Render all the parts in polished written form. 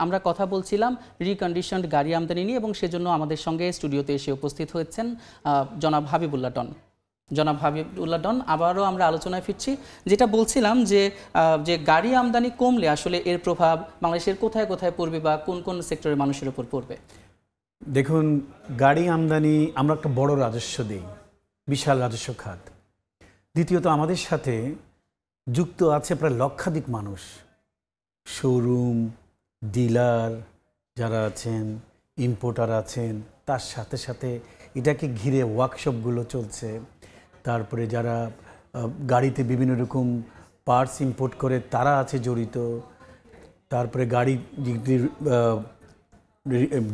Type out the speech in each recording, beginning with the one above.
আমরা কথা বলছিলাম রিকন্ডিশনড গাড়ি আমদানি নিয়ে এবং সেজন্য আমাদের সঙ্গে স্টুডিওতে এসে উপস্থিত হয়েছেন জনাব হাবিবুল্লাহ ডন। জনাব হাবিবুল্লাহ ডন, আবারও আমরা আলোচনায় ফিরছি। যেটা বলছিলাম যে গাড়ি আমদানি কমলে আসলে এর প্রভাব বাংলাদেশের কোথায় কোথায় পড়বে বা কোন কোন সেক্টরের মানুষের উপর পড়বে? দেখুন, গাড়ি আমদানি আমরা একটা বড় রাজস্ব দিই, বিশাল রাজস্ব খাত। দ্বিতীয়ত আমাদের সাথে যুক্ত আছে প্রায় লক্ষাধিক মানুষ, শোরুম, ডিলার যারা আছেন, ইম্পোর্টার আছেন, তার সাথে সাথে এটাকে ঘিরে ওয়ার্কশপগুলো চলছে। তারপরে যারা গাড়িতে বিভিন্ন রকম পার্টস ইম্পোর্ট করে তারা আছে জড়িত। তারপরে গাড়ি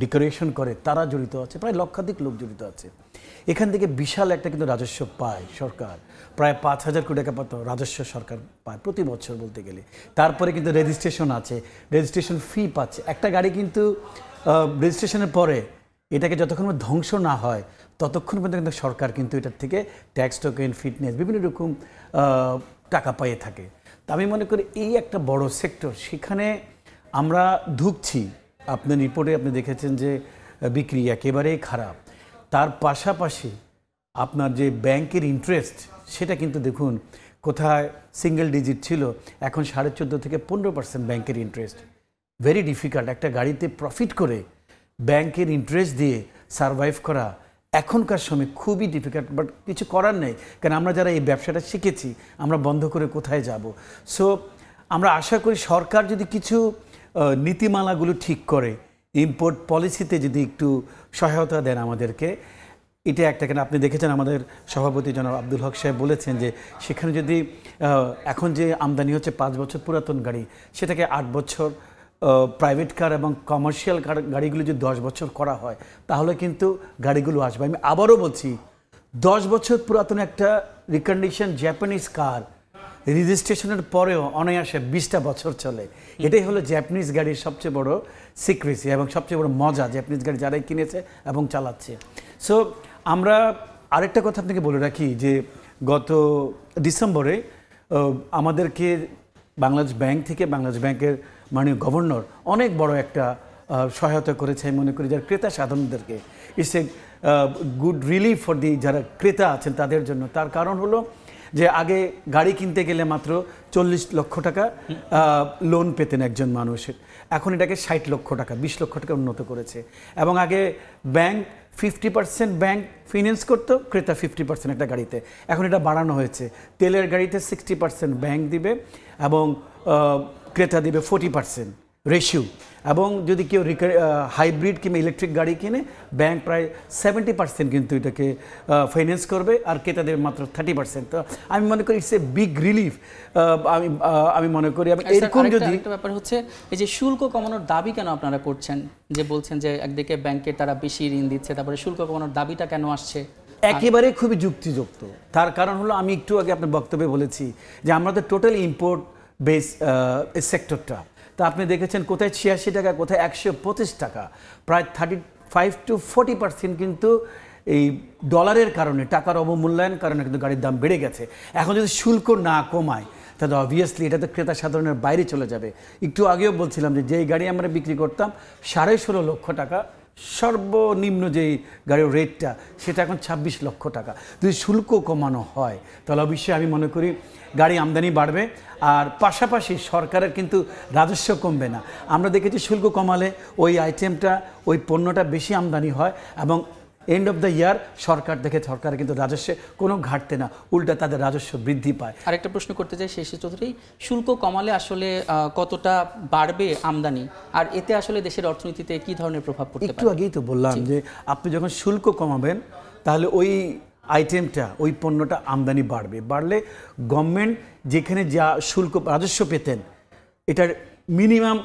ডেকোরেশন করে তারা জড়িত আছে, প্রায় লক্ষাধিক লোক জড়িত আছে। এখান থেকে বিশাল একটা কিন্তু রাজস্ব পায় সরকার, প্রায় 5,000 কোটি টাকা মতো রাজস্ব সরকার পায় প্রতি বছর বলতে গেলে। তারপরে কিন্তু রেজিস্ট্রেশন আছে, রেজিস্ট্রেশন ফি পাচ্ছে। একটা গাড়ি কিন্তু রেজিস্ট্রেশনের পরে এটাকে যতক্ষণ ধ্বংস না হয় ততক্ষণ পর্যন্ত কিন্তু সরকার কিন্তু এটার থেকে ট্যাক্স টোকেন, ফিটনেস বিভিন্ন রকম টাকা পাইয়ে থাকে। তা আমি মনে করি এই একটা বড় সেক্টর, সেখানে আমরা ঢুকছি। আপনার রিপোর্টে আপনি দেখেছেন যে বিক্রি একেবারেই খারাপ। তার পাশাপাশি আপনার যে ব্যাংকের ইন্টারেস্ট সেটা কিন্তু দেখুন কোথায় সিঙ্গেল ডিজিট ছিল, এখন 14.5 থেকে 15% ব্যাংকের ইন্টারেস্ট। ভেরি ডিফিকাল্ট একটা গাড়িতে প্রফিট করে ব্যাংকের ইন্টারেস্ট দিয়ে সারভাইভ করা এখনকার সময় খুবই ডিফিকাল্ট, বাট কিছু করার নেই। কারণ আমরা যারা এই ব্যবসাটা শিখেছি আমরা বন্ধ করে কোথায় যাব? সো আমরা আশা করি সরকার যদি কিছু নীতিমালাগুলো ঠিক করে, ইম্পোর্ট পলিসিতে যদি একটু সহায়তা দেন আমাদেরকে, এটা একটা। কেন আপনি দেখেছেন আমাদের সভাপতি জনাব আব্দুল হক সাহেব বলেছেন যে সেখানে যদি এখন যে আমদানি হচ্ছে 5 বছর পুরাতন গাড়ি, সেটাকে 8 বছর প্রাইভেট কার এবং কমার্শিয়াল গাড়িগুলো যদি 10 বছর করা হয় তাহলে কিন্তু গাড়িগুলো আসবে। আমি আবারও বলছি, 10 বছর পুরাতন একটা রিকন্ডিশন জাপানিজ কার রেজিস্ট্রেশনের পরেও অনায়াসে 20টা বছর চলে। এটাই হলো জাপানিজ গাড়ির সবচেয়ে বড় সিক্রেসি এবং সবচেয়ে বড় মজা, জাপানিজ গাড়ি যারাই কিনেছে এবং চালাচ্ছে। সো আমরা আরেকটা কথা আপনাকে বলে রাখি যে গত ডিসেম্বরে আমাদেরকে বাংলাদেশ ব্যাংক থেকে, বাংলাদেশ ব্যাংকের মাননীয় গভর্নর অনেক বড় একটা সহায়তা করেছে। আমি মনে করি যারা ক্রেতা সাধারণদেরকে, it's a good relief for the যারা ক্রেতা আছেন তাদের জন্য। তার কারণ হলো যে আগে গাড়ি কিনতে গেলে মাত্র 40 লক্ষ টাকা লোন পেতেন একজন মানুষের, এখন এটাকে 60 লক্ষ টাকা, 20 লক্ষ টাকা উন্নত করেছে। এবং আগে ব্যাংক 50% ব্যাংক ফিন্যান্স করতো, ক্রেতা 50% একটা গাড়িতে। এখন এটা বাড়ানো হয়েছে, তেলের গাড়িতে 60% ব্যাংক দিবে এবং ক্রেতা দিবে 40% রেশিও। এবং যদি কেউ হাইব্রিড কিংবা ইলেকট্রিক গাড়ি কিনে ব্যাংক প্রায় 70% কিন্তু এটাকে ফাইন্যান্স করবে আর ক্রেতা দেবে মাত্র 30%। তো আমি মনে করি ইটস এ বিগ রিলিফ। আমি মনে করি এরকম যদি একটা ব্যাপার হচ্ছে এই যে শুল্ক কমানোর দাবি কেন আপনারা করছেন, যে বলছেন যে একদিকে ব্যাংকে তারা বেশি ঋণ দিচ্ছে, তারপরে শুল্ক কমানোর দাবিটা কেন আসছে? একেবারে খুবই যুক্তিযুক্ত। তার কারণ হলো আমি একটু আগে আপনার বক্তব্যে বলেছি যে আমরা তো টোটাল ইম্পোর্ট বেস সেক্টরটা, তা আপনি দেখেছেন কোথায় 86 টাকা, কোথায় 125 টাকা, প্রায় 35 to 40% কিন্তু এই ডলারের কারণে, টাকার অবমূল্যায়ন কারণে কিন্তু গাড়ির দাম বেড়ে গেছে। এখন যদি শুল্ক না কমায় তাহলে অবভিয়াসলি এটা তো ক্রেতা সাধারণের বাইরে চলে যাবে। একটু আগেও বলছিলাম যে যেই গাড়ি আমরা বিক্রি করতাম 16.5 লক্ষ টাকা, সর্বনিম্ন যেই গাড়ির রেটটা সেটা এখন 26 লক্ষ টাকা। যদি শুল্ক কমানো হয় তাহলে অবশ্যই আমি মনে করি গাড়ি আমদানি বাড়বে, আর পাশাপাশি সরকারের কিন্তু রাজস্ব কমবে না। আমরা দেখেছি শুল্ক কমালে ওই আইটেমটা, ওই পণ্যটা বেশি আমদানি হয় এবং এন্ড অফ দ্য ইয়ার সরকার কিন্তু রাজস্বে কোনো ঘাটতে না, উল্টা তাদের রাজস্ব বৃদ্ধি পায়। আরেকটা প্রশ্ন করতে চাই শেষে চৌধুরী, শুল্ক কমালে আসলে কতটা বাড়বে আমদানি, আর এতে আসলে দেশের অর্থনীতিতে কি ধরনের প্রভাব পড়তে পারে? একটু আগেই তো বললাম যে আপনি যখন শুল্ক কমাবেন তাহলে ওই আইটেমটা, ওই পণ্যটা আমদানি বাড়লে গভর্নমেন্ট যেখানে যা শুল্ক রাজস্ব পেতেন এটার মিনিমাম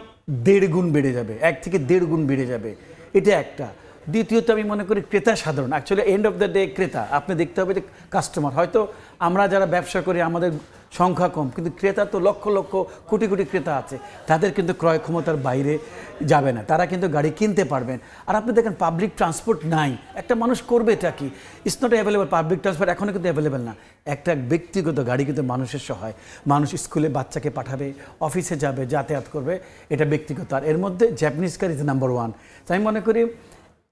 1.5 গুণ বেড়ে যাবে, 1 থেকে 1.5 গুণ বেড়ে যাবে। এটা একটা। দ্বিতীয়ত আমি মনে করি ক্রেতা সাধারণ, actually end of the day ক্রেতা, আপনি দেখতে হবে যে কাস্টমার। হয়তো আমরা যারা ব্যবসা করি আমাদের সংখ্যা কম, কিন্তু ক্রেতা তো লক্ষ লক্ষ কোটি কোটি ক্রেতা আছে, তাদের কিন্তু ক্রয় ক্ষমতার বাইরে যাবে না, তারা কিন্তু গাড়ি কিনতে পারবেন। আর আপনি দেখেন পাবলিক ট্রান্সপোর্ট নাই, একটা মানুষ করবে এটা কি? It's not available, public transport এখনও কিন্তু অ্যাভেলেবল না। একটা ব্যক্তিগত গাড়ি কিন্তু মানুষের সহায়, মানুষ স্কুলে বাচ্চাকে পাঠাবে, অফিসে যাবে, যাতায়াত করবে, এটা ব্যক্তিগত। আর এর মধ্যে Japanese car is number one. তাই আমি মনে করি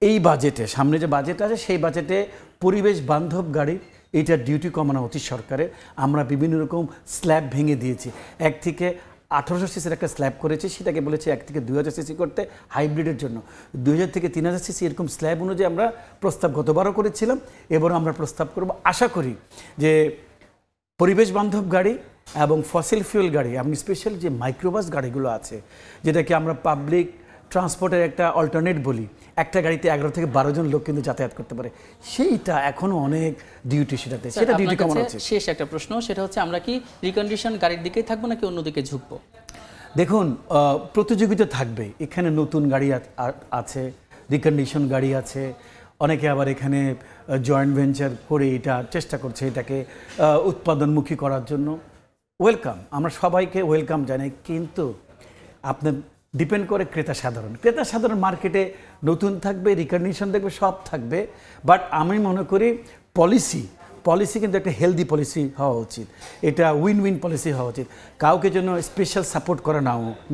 এই বাজেটে, সামনে যে বাজেট আছে সেই বাজেটে পরিবেশ বান্ধব গাড়ি এইটার ডিউটি কমানো উচিত সরকারের। আমরা বিভিন্ন রকম স্ল্যাব ভেঙে দিয়েছি, 1 থেকে 1800 সিসির একটা স্ল্যাব করেছি, সেটাকে বলেছি 1 থেকে 2000 সিসি করতে হাইব্রিডের জন্য। 2000 থেকে 3000 সিসি এরকম স্ল্যাব অনুযায়ী আমরা প্রস্তাব গতবারও করেছিলাম, এবারও আমরা প্রস্তাব করব। আশা করি যে পরিবেশ বান্ধব গাড়ি এবং ফসিল ফিউল গাড়ি এবং স্পেশাল যে মাইক্রোবাস গাড়িগুলো আছে, যেটাকে আমরা পাবলিক ট্রান্সপোর্টের একটা অল্টারনেট বলি, একটা গাড়িতে 11 থেকে 12 জন লোক কিন্তু যাতায়াত করতে পারে, সেইটা এখনো অনেক ডিউটি, সেটা ডিউটি কমানো উচিত। শেষ একটা প্রশ্ন, সেটা হচ্ছে আমরা কি রিকন্ডিশন গাড়ির দিকেই থাকবো নাকি অন্যদিকে ঝুঁকবো? দেখুন, প্রতিযোগিতা থাকবে, এখানে নতুন গাড়ি আছে, রিকন্ডিশন গাড়ি আছে, অনেকে আবার এখানে জয়েন্ট ভেঞ্চার করে এটা চেষ্টা করছে এটাকে উৎপাদনমুখী করার জন্য। ওয়েলকাম, আমরা সবাইকে ওয়েলকাম জানাই, কিন্তু আপনার ডিপেন্ড করে ক্রেতা সাধারণ মার্কেটে নতুন থাকবে, রিকগনিশন দেখবে, সব থাকবে। বাট আমি মনে করি পলিসি কিন্তু একটা হেলদি পলিসি হওয়া উচিত, এটা উইন উইন পলিসি হওয়া উচিত, কাউকে যেন স্পেশাল সাপোর্ট করা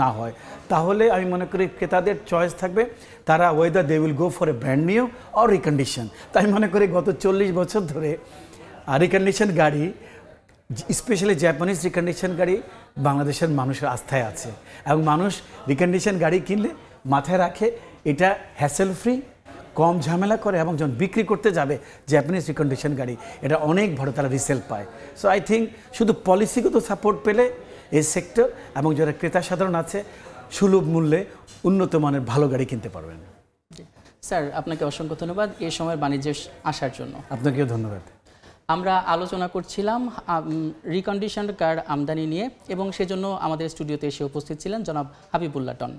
না হয়। তাহলে আমি মনে করি ক্রেতাদের চয়েস থাকবে, তারা whether they will go for a brand new or recondition. তাই মনে করি গত 40 বছর ধরে রিকন্ডিশন গাড়ি, স্পেশালি জাপানিজ রিকন্ডিশন গাড়ি বাংলাদেশের মানুষের আস্থায় আছে, এবং মানুষ রিকন্ডিশন গাড়ি কিনলে মাথায় রাখে এটা হ্যাসেল ফ্রি, কম ঝামেলা করে, এবং যখন বিক্রি করতে যাবে জাপানিজ রিকন্ডিশন গাড়ি এটা অনেক বড় তারা রিসেল পায়। সো আই থিঙ্ক শুধু পলিসিগত সাপোর্ট পেলে এই সেক্টর এবং যারা ক্রেতা সাধারণ আছে সুলভ মূল্যে উন্নত মানের ভালো গাড়ি কিনতে পারবেন। স্যার, আপনাকে অসংখ্য ধন্যবাদ এই সময়ের বাণিজ্যে আসার জন্য। আপনাকেও ধন্যবাদ। আমরা আলোচনা করছিলাম রিকন্ডিশন কার আমদানি নিয়ে, এবং সেজন্য আমাদের স্টুডিওতে এসে উপস্থিত ছিলেন জনাব হাবিবুল্লাহ টন।